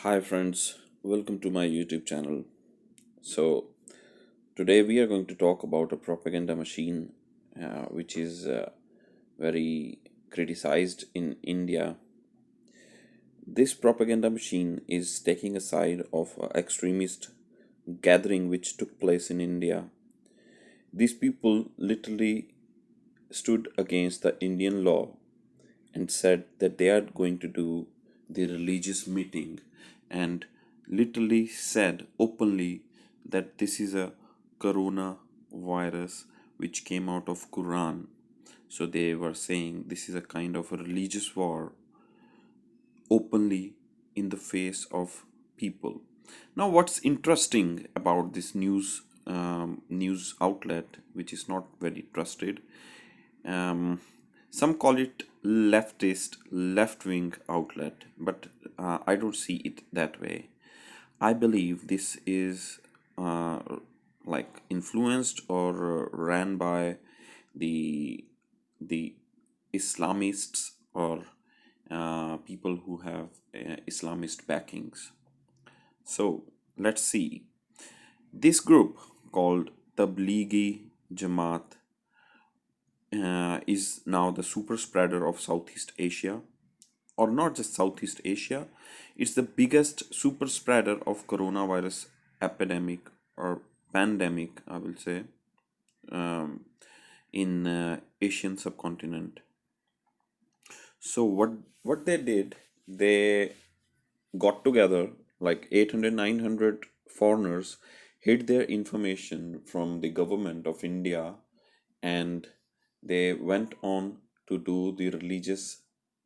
Hi friends, welcome to my YouTube channel. So today we are going to talk about a propaganda machine which is very criticized in India. This propaganda machine is taking a side of extremist gathering which took place in India. These people literally stood against the Indian law and said that they are going to do the religious meeting and literally said openly that this is a coronavirus which came out of Quran. So they were saying this is a kind of a religious war openly in the face of people. Now, what's interesting about this news outlet, which is not very trusted, um, some call it leftist, left wing outlet, but I don't see it that way. I believe this is like influenced or ran by the the Islamists or people who have Islamist backings. So let's see. This group called Tablighi Jamaat is now the super spreader of Southeast Asia, or not just Southeast Asia, it's the biggest super spreader of coronavirus epidemic or pandemic, I will say, um, in Asian subcontinent. So what they did, they got together like 800 900 foreigners, hid their information from the government of India, and they went on to do the religious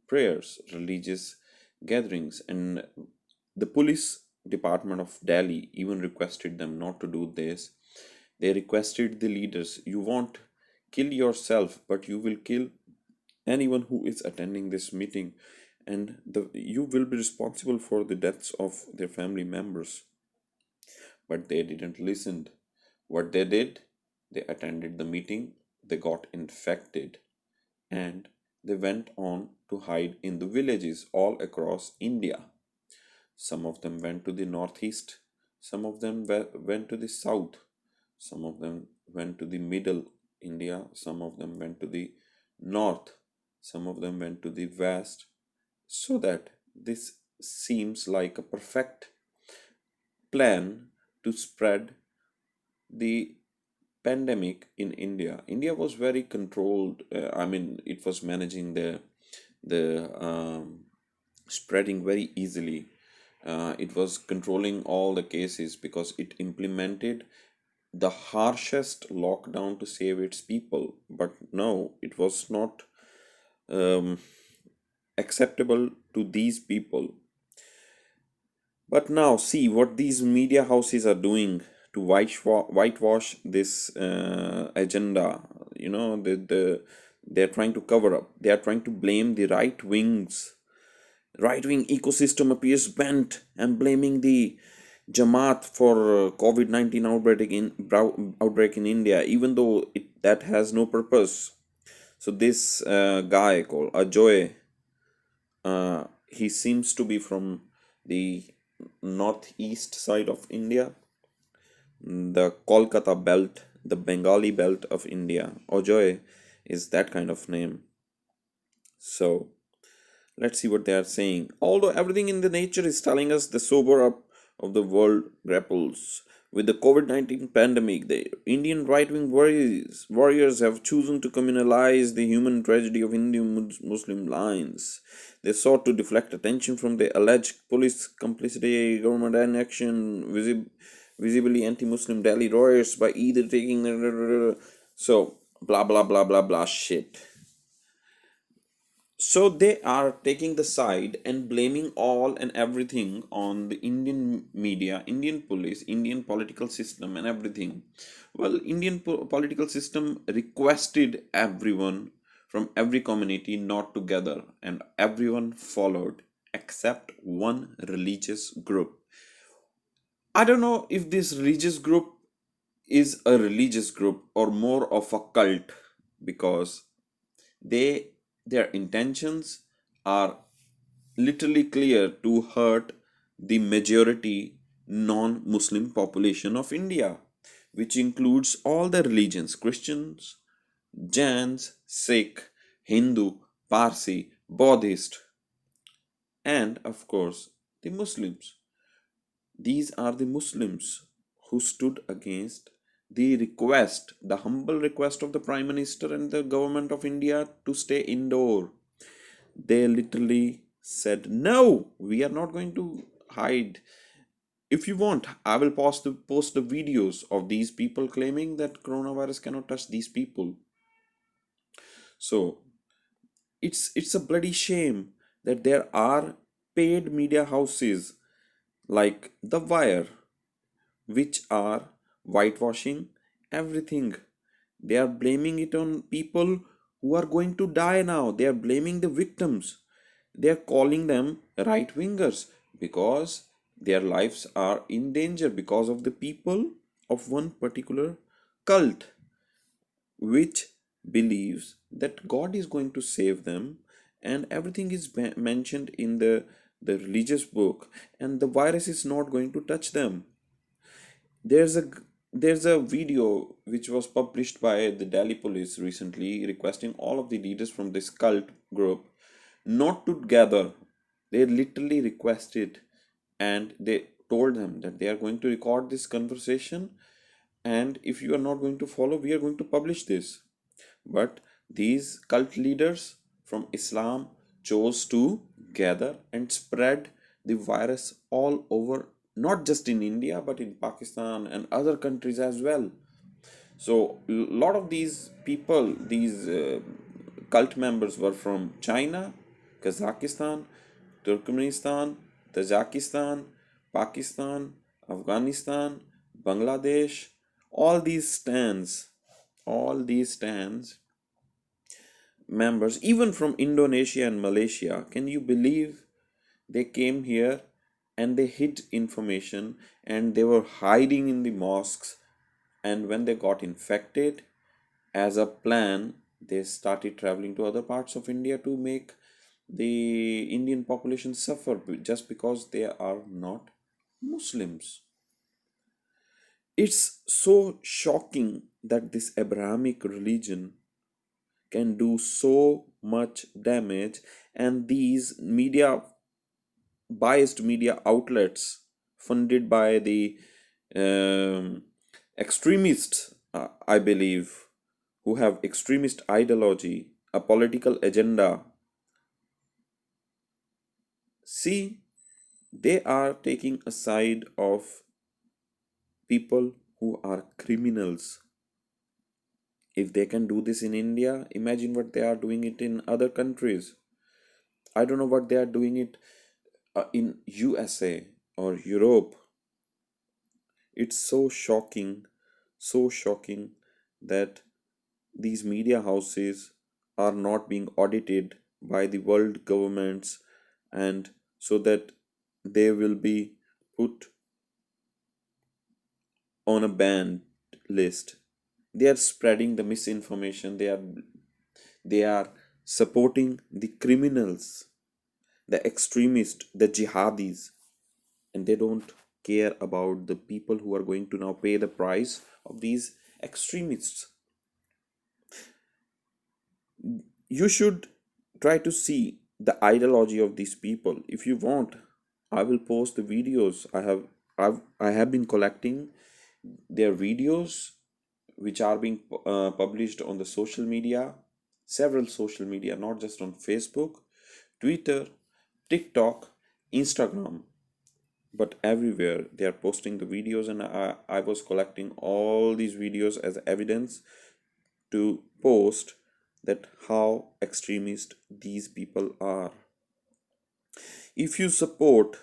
prayers, religious gatherings, and the police department of Delhi even requested them not to do this. They requested the leaders, you won't kill yourself, but you will kill anyone who is attending this meeting, and you will be responsible for the deaths of their family members. But they didn't listen. What they did, they attended the meeting, they got infected, and they went on to hide in the villages all across India. Some of them went to the northeast, some of them went to the south, some of them went to the middle India, some of them went to the north, some of them went to the west, so that this seems like a perfect plan to spread the pandemic in India. India was very controlled. I mean, it was managing the spreading very easily. It was controlling all the cases because it implemented the harshest lockdown to save its people. But no, it was not um, acceptable to these people. But now see what these media houses are doing to whitewash this agenda. You know, they're trying to cover up. They are trying to blame the right wings. Right wing ecosystem appears bent and blaming the Jamaat for COVID-19 outbreak in India, even though that has no purpose. So this guy called Ajoy, he seems to be from the northeast side of India, the Kolkata belt, the Bengali belt of India. Ojoy is that kind of name. So let's see what they are saying. Although everything in the nature is telling us the sober up of the world grapples with the COVID-19 pandemic, the Indian right-wing warriors have chosen to communalize the human tragedy of Indian Muslim lines. They sought to deflect attention from the alleged police complicity, government inaction, visibly anti-Muslim Delhi riots by either taking so blah blah blah blah blah shit. So they are taking the side and blaming all and everything on the Indian media, Indian police, Indian political system, and everything. Well, Indian political system requested everyone from every community not to gather, and everyone followed except one religious group. I don't know if this religious group is a religious group or more of a cult, because they their intentions are literally clear to hurt the majority non-Muslim population of India, which includes all the religions: Christians, Jains, Sikh, Hindu, Parsi, Buddhist, and of course the Muslims. These are the Muslims who stood against the request, the humble request of the Prime Minister and the government of India to stay indoor. They literally said, no, we are not going to hide. If you want, I will post the videos of these people claiming that coronavirus cannot touch these people. So it's a bloody shame that there are paid media houses like The Wire which are whitewashing everything. They are blaming it on people who are going to die now. They are blaming the victims. They are calling them right wingers because their lives are in danger because of the people of one particular cult which believes that God is going to save them, and everything is mentioned in the religious book, and the virus is not going to touch them. There's a video which was published by the Delhi police recently requesting all of the leaders from this cult group not to gather. They literally requested, and they told them that they are going to record this conversation, and if you are not going to follow, we are going to publish this. But these cult leaders from Islam chose to gather and spread the virus all over, not just in India, but in Pakistan and other countries as well. So, a lot of these people, these cult members, were from China, Kazakhstan, Turkmenistan, Tajikistan, Pakistan, Afghanistan, Bangladesh, all these stands members, even from Indonesia and Malaysia. Can you believe they came here and they hid information and they were hiding in the mosques? And when they got infected, as a plan, they started traveling to other parts of India to make the Indian population suffer just because they are not Muslims. It's so shocking that this Abrahamic religion can do so much damage, and these biased media outlets funded by the um, extremists, I believe, who have extremist ideology, a political agenda, see, they are taking a side of people who are criminals. If they can do this in India, imagine what they are doing it in other countries. I don't know what they are doing it in USA or Europe. It's so shocking that these media houses are not being audited by the world governments, and so that they will be put on a banned list. They are spreading the misinformation. They are supporting the criminals, the extremists, the jihadis, and they don't care about the people who are going to now pay the price of these extremists. You should try to see the ideology of these people. If you want, I will post the videos. I have been collecting their videos which are being published on the social media, several social media, not just on Facebook, Twitter, TikTok, Instagram, but everywhere they are posting the videos, and I was collecting all these videos as evidence to post that how extremist these people are. If you support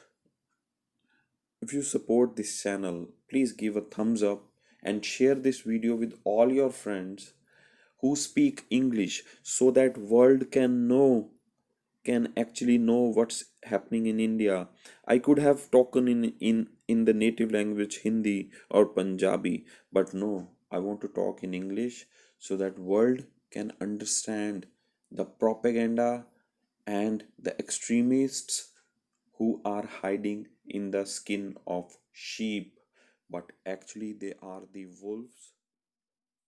if you support this channel, please give a thumbs up and share this video with all your friends who speak English, so that world can actually know what's happening in India. I could have spoken in the native language Hindi or Punjabi, but no, I want to talk in English so that world can understand the propaganda and the extremists who are hiding in the skin of sheep, but actually they are the wolves